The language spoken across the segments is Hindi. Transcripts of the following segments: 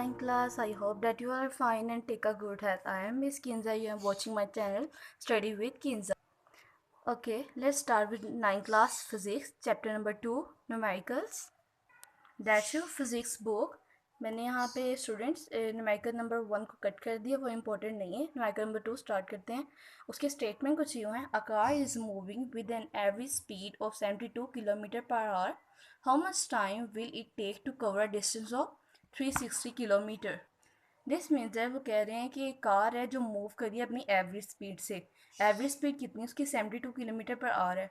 9th class. I hope that you are fine and take a good health. I am Miss Kinza. You are watching my channel Study with Kinza. Okay, let's start with 9th class physics chapter number 2 numericals. That's your physics book. मैंने यहाँ पे स्टूडेंट्स न्यूमेरिकल नंबर 1 को कट कर दिया, वो इम्पोर्टेंट नहीं है. न्यूमेरिकल नंबर 2 स्टार्ट करते हैं. उसके स्टेटमेंट कुछ यूँ है: a car is moving with an average speed of 72 kilometre per hour. How much time will it take to cover a distance of 360 kilometre. This means है, वो कह रहे हैं कि एक कार है जो मूव कर रही है अपनी एवरेज स्पीड से. एवरेज स्पीड कितनी है उसकी? 72 किलोमीटर पर आवर है.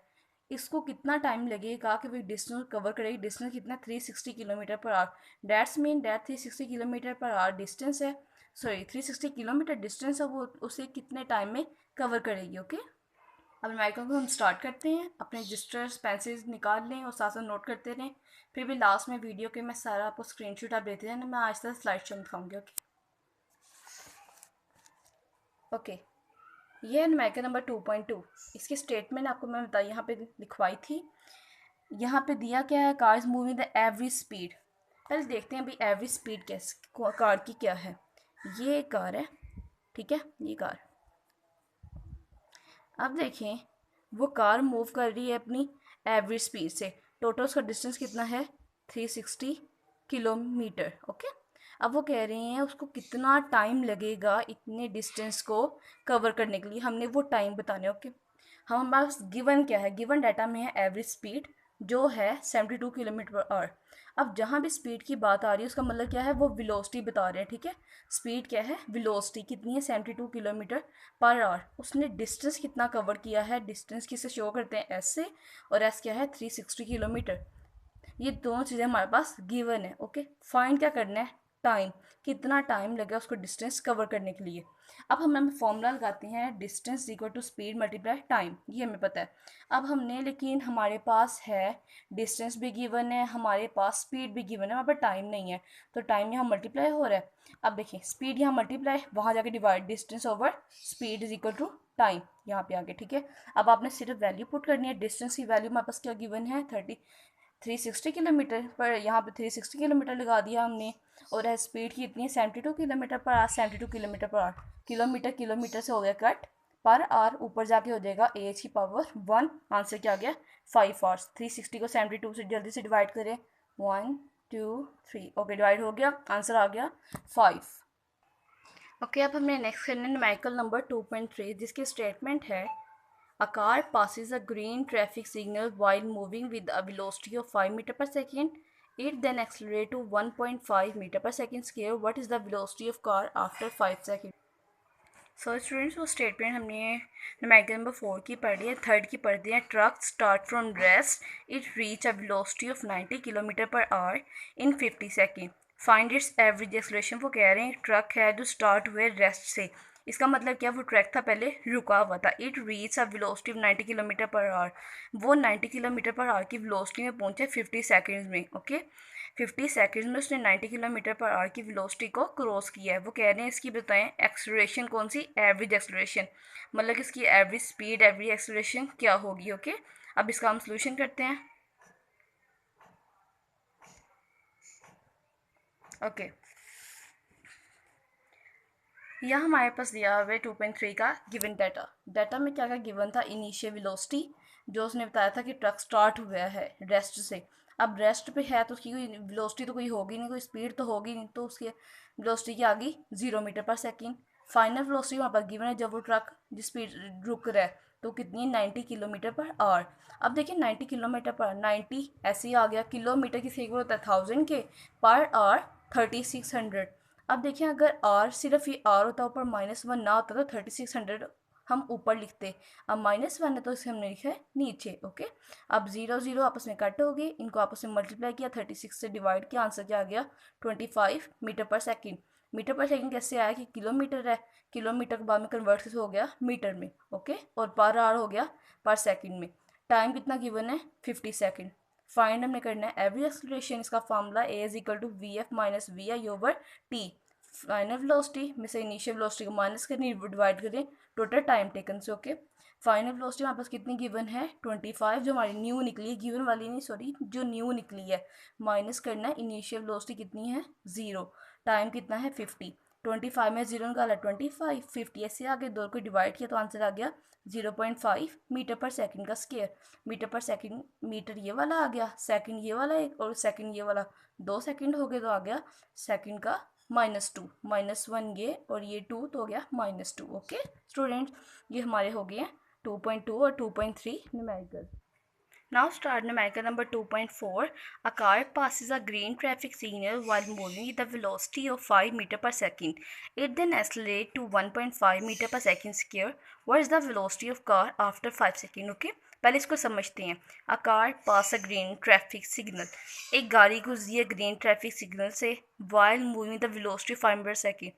इसको कितना टाइम लगेगा कि वो डिस्टेंस कवर करेगी? डिस्टेंस कितना? 360 kilometre per our. That's mean that 360 kilometre per our distance है, सॉरी 360 किलोमीटर डिस्टेंस है, वो उसे कितने टाइम में कवर करेगी. ओके, अब न्यूमेरिकल को हम स्टार्ट करते हैं. अपने रजिस्टर्स पेंसिल्स निकाल लें और साथ साथ नोट करते रहें. फिर भी लास्ट में वीडियो के मैं सारा आपको स्क्रीनशॉट आप देते हैं, मैं आज तक स्लाइड शो दिखाऊंगी. ओके, ये है न्यूमेरिकल नंबर 2.2. इसकी स्टेटमेंट आपको मैं बताई यहाँ पे लिखवाई थी. यहाँ पे दिया क्या है? Car is moving the average speed. पहले देखते हैं भाई एवरेज स्पीड कैसे कार की क्या है. ये कार है, ठीक है, ये कार. अब देखें, वो कार मूव कर रही है अपनी एवरेज स्पीड से. टोटल उसका डिस्टेंस कितना है? 360 किलोमीटर. ओके, अब वो कह रहे हैं उसको कितना टाइम लगेगा इतने डिस्टेंस को कवर करने के लिए. हमने वो टाइम बताने. ओके, हमारे पास गिवन क्या है? गिवन डाटा में है एवरेज स्पीड जो है 72 किलोमीटर पर आवर. अब जहाँ भी स्पीड की बात आ रही है उसका मतलब क्या है? वो वेलोसिटी बता रहे हैं. ठीक है, स्पीड क्या है? वेलोसिटी कितनी है? 72 किलोमीटर पर आवर. उसने डिस्टेंस कितना कवर किया है? डिस्टेंस किसे शो करते हैं? एस से, और एस क्या है? 360 किलोमीटर. ये दोनों चीज़ें हमारे पास गिवन है. ओके, फाइंड क्या करना है? टाइम. कितना टाइम लगेगा उसको डिस्टेंस कवर करने के लिए. अब हम फॉर्मूला लगाते हैं, distance equal to speed multiply time. ये हमें पता है. अब हमने, लेकिन हमारे पास है डिस्टेंस भी गिवन है, हमारे पास स्पीड भी गिवन है, वहाँ पर टाइम नहीं है. तो टाइम यहाँ मल्टीप्लाई हो रहा है. अब देखिए, स्पीड यहाँ मल्टीप्लाई, वहाँ जाके divide. Distance over speed is equal to time यहाँ पे आगे. ठीक है, अब आपने सिर्फ वैल्यू पुट करनी है. डिस्टेंस की वैल्यू हमारे पास क्या गिवन है? 360 किलोमीटर पर. यहाँ पे 360 किलोमीटर लगा दिया हमने. और स्पीड की इतनी है 72 kilometre per our. 72 kilometre per our. Kilometre kilometre से हो गया कट, पर आवर ऊपर जाके हो जाएगा एच की पावर 1. आंसर क्या आ गया? 5 आवर्स. 360 को 72 से जल्दी से डिवाइड करें. 1 2 3. ओके, डिवाइड हो गया, आंसर आ गया 5. ओके, अब हमने नेक्स्ट करना है न्यूमेरिकल नंबर 2.3, जिसकी स्टेटमेंट है: A car passes a green traffic signal while moving with a velocity of 5 meter per second. It then accelerates to 1.5 meter per second square. What is the velocity of car after 5 seconds? So students, वो स्टेटमेंट हमने न्यूमेरिकल नंबर 4 की पढ़ी है. थर्ड की पढ़ दी है. Truck start from rest, it reach a velocity of 90 kilometre per our in 50 second. Find its average acceleration. वो कह रहे हैं ट्रक है जो स्टार्ट हुए रेस्ट से. इसका मतलब क्या? वो ट्रैक था पहले रुका हुआ था. It reach a velocity of 90 kilometre per our. वो 90 किलोमीटर पर आवर की वेलोसिटी में पहुंचे 50 सेकेंड्स में. ओके, 50 सेकेंड्स में उसने 90 किलोमीटर पर आवर की वेलोसिटी को क्रॉस किया है. वो कह रहे हैं इसकी बताएं एक्सलरेशन कौन सी? Average acceleration. मतलब कि इसकी एवरेज स्पीड, एवरेज एक्सलरेशन क्या होगी. ओके, अब इसका हम सोल्यूशन करते हैं. ओके, यह हमारे पास दिया हुआ है 2.3 का गिवन डाटा. डाटा में क्या क्या गिवन था? इनिशियल वेलोसिटी, जो उसने बताया था कि ट्रक स्टार्ट हुआ है रेस्ट से. अब रेस्ट पे है तो उसकी कोई वेलोसिटी तो कोई होगी नहीं, कोई स्पीड तो होगी नहीं, तो उसकी वेलोसिटी की आ गई 0 metre per second. Final velocity वहाँ पर गिवन है जब वो ट्रक जिस स्पीड रुक रहा है, तो कितनी है? 90 किलोमीटर पर आवर. अब देखिए 90 किलोमीटर पर 90 ऐसे ही आ गया. किलोमीटर की इक्वल होता है 1000 के, पर आवर 3600. अब देखिए, अगर आर सिर्फ ये आर होता, ऊपर -1 ना होता तो 3600 हम ऊपर लिखते. अब -1 है तो इसे हमने लिखा है नीचे. ओके, अब 0 0 आपस में कट हो गए, इनको आपस में मल्टीप्लाई किया, 36 से डिवाइड किया, आंसर क्या आ गया? 25 metre per second. Metre per second कैसे आया कि किलोमीटर है, किलोमीटर के बाद में कन्वर्ट हो गया मीटर में. ओके, और पर आवर हो गया पर सेकेंड में. टाइम कितना गिवन है? 50 सेकेंड. फाइंड हमने करना है एवरेज एक्सलरेशन. इसका formula A is equal to V F minus V I over T. Final velocity में से इनिशियल वेलोसिटी को माइनस करनी, डिवाइड करें टोटल टाइम टेकन से। ओके, फाइनल वेलोसिटी हमारे पास कितनी गिवन है 25, जो हमारी न्यू निकली है, गिवन वाली नहीं सॉरी, जो न्यू निकली है, माइनस करना है इनिशियल वेलोसिटी कितनी है 0, टाइम कितना है 50, 25 में 0 निकाला 25, 50 ऐसे आगे दो को डिवाइड किया तो आंसर आ गया 0.5 मीटर पर सेकंड का स्क्वायर। मीटर पर सेकंड, मीटर ये वाला आ गया, सेकंड ये वाला एक और सेकंड ये वाला, 2 सेकंड हो गए तो आ गया सेकंड का -2, -1 ये और ये 2 तो हो गया -2। ओके स्टूडेंट्स, ये हमारे हो गए 2.2 और 2.3 numerical. Now start numerical number 2.4. A car passes a green traffic signal while moving with a velocity of 5 meter per second. It then accelerates to 1.5 meter per second square. What is the velocity of car after 5 seconds? Okay, पहले इसको समझते हैं। A car pass a green traffic signal. एक गाड़ी गुजरी है ग्रीन ट्रैफिक सिग्नल से while moving with a velocity 5 meter per second.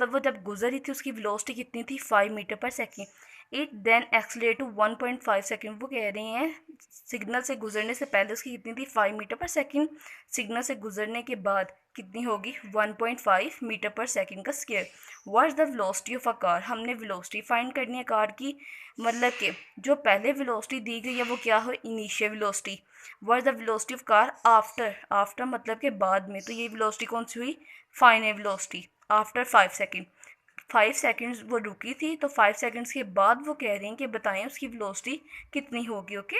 तब वो जब गुजर रही थी उसकी वेलोसिटी कितनी थी 5 metre per second. It then accelerate to 1.5 second. वो कह रहे हैं सिग्नल से गुजरने से पहले उसकी कितनी थी 5 मीटर पर सेकेंड, सिग्नल से गुजरने के बाद कितनी होगी 1.5 मीटर पर सेकेंड का square. What is the velocity of a car, हमने वेलोसिटी फाइंड करनी है कार की, मतलब कि जो पहले वेलोसिटी दी गई है वो क्या हो initial velocity. What is the velocity of car after, after मतलब के बाद में, तो ये वेलोसिटी कौन सी हुई final velocity after 5 second. 5 seconds वो रुकी थी तो 5 सेकेंड्स के बाद वो कह रहे हैं कि बताएं उसकी वेलोसिटी कितनी होगी। ओके,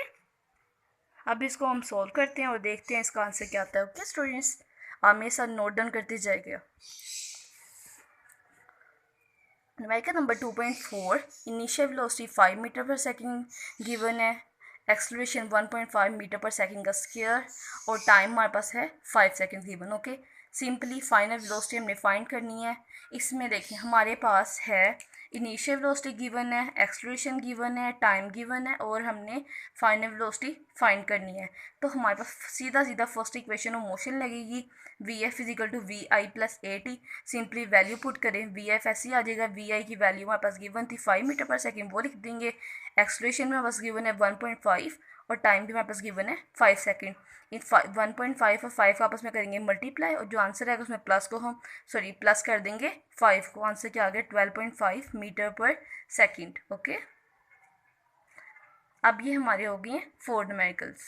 अब इसको हम सॉल्व करते हैं और देखते हैं इसका आंसर क्या आता है। ओके स्टूडेंट्स, आप मेरे साथ नोट डाउन करते जाइएगा। Numerical number 2.4, initial velocity 5 metre per second given है, एक्सेलरेशन 1.5 मीटर पर सेकेंड का स्क्वायर और टाइम हमारे पास है 5 second given. Okay, simply final velocity हमने फाइंड करनी है। इसमें देखिए हमारे पास है इनिशियल वेलोसिटी गिवन है, एक्सेलरेशन गिवन है, टाइम गिवन है और हमने फाइनल वेलोसिटी फाइंड करनी है। तो हमारे पास सीधा सीधा फर्स्ट इक्वेशन ऑफ मोशन लगेगी, V F equal to V I plus A T. Simply value put करें, वी एफ ऐसे ही आ जाएगा, वी आई की वैल्यू हमारे पास गिवन थी 5 मीटर पर सेकेंड, वो लिख देंगे। एक्सेलरेशन में हमारे पास गिवन है 1.5 और टाइम भी हमारे पास गिवन है 5 सेकेंड। इन 1.5 और 5 आपस में करेंगे मल्टीप्लाई और जो आंसर आएगा उसमें प्लस को हम प्लस कर देंगे 5 को, आंसर क्या आ गया 12.5 मीटर पर सेकेंड। ओके, अब ये हमारे हो गए 4 न्यूमेरिकल्स।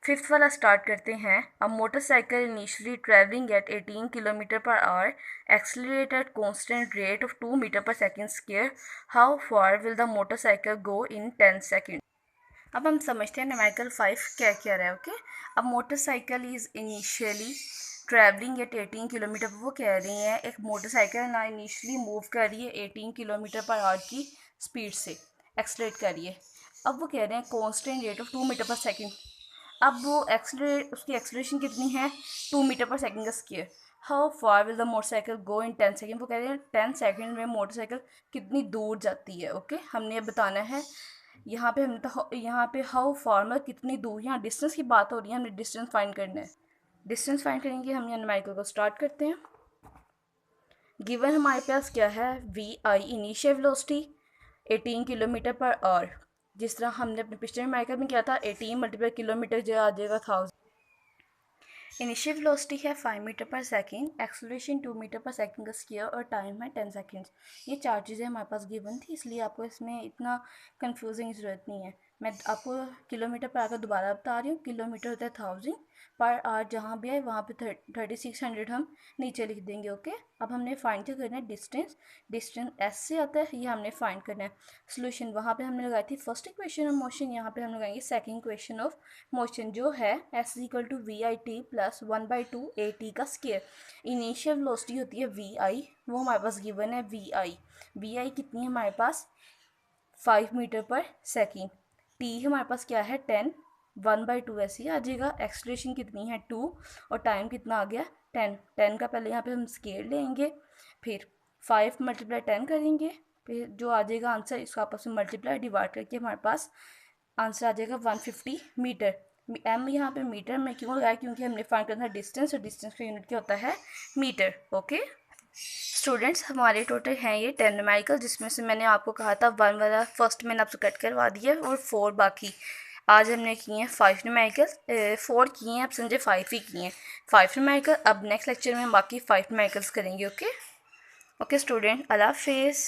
फिफ्थ वाला स्टार्ट करते हैं। A motorcycle initially travelling at 18 kilometre per hour accelerate at constant rate of 2 metre per second square, how far will the motorcycle go in 10 second. अब हम समझते हैं न्यूमेरिकल 5 क्या कह रहा है। ओके, अब motorcycle is initially travelling eight 18 kilometre, वो कह रही हैं एक मोटरसाइकिल ना इनिशियली मूव कर रही है 18 किलोमीटर पर आवर की स्पीड से, एक्सलेट कर रही है। अब वो कह रहे हैं constant rate of 2 metre per second. अब वो एक्सलेट, उसकी एक्सलेशन कितनी है 2 मीटर पर सेकेंड का square. How far will the motorcycle go in 10 second, वो कह रहे हैं 10 सेकेंड में मोटरसाइकिल कितनी दूर जाती है। ओके, हमने बताना है यहाँ पे, हमने तो यहाँ पे हाउ फार में कितनी दूर, यहाँ डिस्टेंस की बात हो रही है, हमने डिस्टेंस फाइंड करना है। डिस्टेंस फाइंड करेंगे हम, यहाँ न्यूमेरिकल को स्टार्ट करते हैं। गिवन हमारे पास क्या है V I initial velocity 18 kilometre per hour, जिस तरह हमने अपने पिछले न्यूमेरिकल में किया था 18 मल्टीप्लाई किलोमीटर जो आ जाएगा 1000। इनिशियल वेलोसिटी है 5 metre per second, acceleration 2 metre per second का स्क्वायर और टाइम है 10 सेकेंड्स। ये 4 चीज़ें हमारे पास गिवन थी, इसलिए आपको इसमें इतना कंफ्यूजिंग की ज़रूरत नहीं है। मैं आपको किलोमीटर पर आकर दोबारा बता रही हूँ, किलोमीटर होता है 1000 पर आवर, जहाँ भी आए वहाँ पे 3600 हम नीचे लिख देंगे। ओके, अब हमने फाइंड क्या करना है डिस्टेंस, डिस्टेंस एस से आता है, ये हमने फाइंड करना है। सोल्यूशन वहाँ पे हमने लगाई थी फर्स्ट इक्वेशन ऑफ मोशन, यहाँ पे हम लगाएंगे सेकंड इक्वेशन ऑफ मोशन जो है S equal to V I T plus 1/2 A T का स्क्वायर। इनिशियल वेलोसिटी होती है वी आई, वो हमारे पास गिवन है वी आई कितनी है हमारे पास 5 मीटर पर सेकेंड, टी हमारे पास क्या है 10, 1/2 ऐसे ही आ जाएगा। एक्सेलरेशन कितनी है 2 और टाइम कितना आ गया 10, 10 का पहले यहाँ पे हम स्केल लेंगे, फिर 5 मल्टीप्लाई 10 करेंगे, फिर जो आ जाएगा आंसर इसको आपस में मल्टीप्लाई डिवाइड करके हमारे पास आंसर आ जाएगा 150 मीटर। एम यहाँ पे मीटर में क्यों लगाया, क्योंकि हमने फाइंड करना है डिस्टेंस और डिस्टेंस का यूनिट क्या होता है मीटर। ओके स्टूडेंट्स, हमारे टोटल हैं ये 10 न्यूमेरिकल, जिसमें से मैंने आपको कहा था 1 वाला फर्स्ट मैंने आपसे कट करवा दिया और 4 बाकी। आज हमने किए हैं 5 न्यूमेरिकल्स, 4 किए हैं, अब समझे 5 ही किए हैं, 5 न्यूमेरिकल। अब नेक्स्ट लेक्चर में हम बाकी 5 न्यूमेरिकल्स करेंगे। ओके ओके स्टूडेंट, अल्लाह हाफिज़।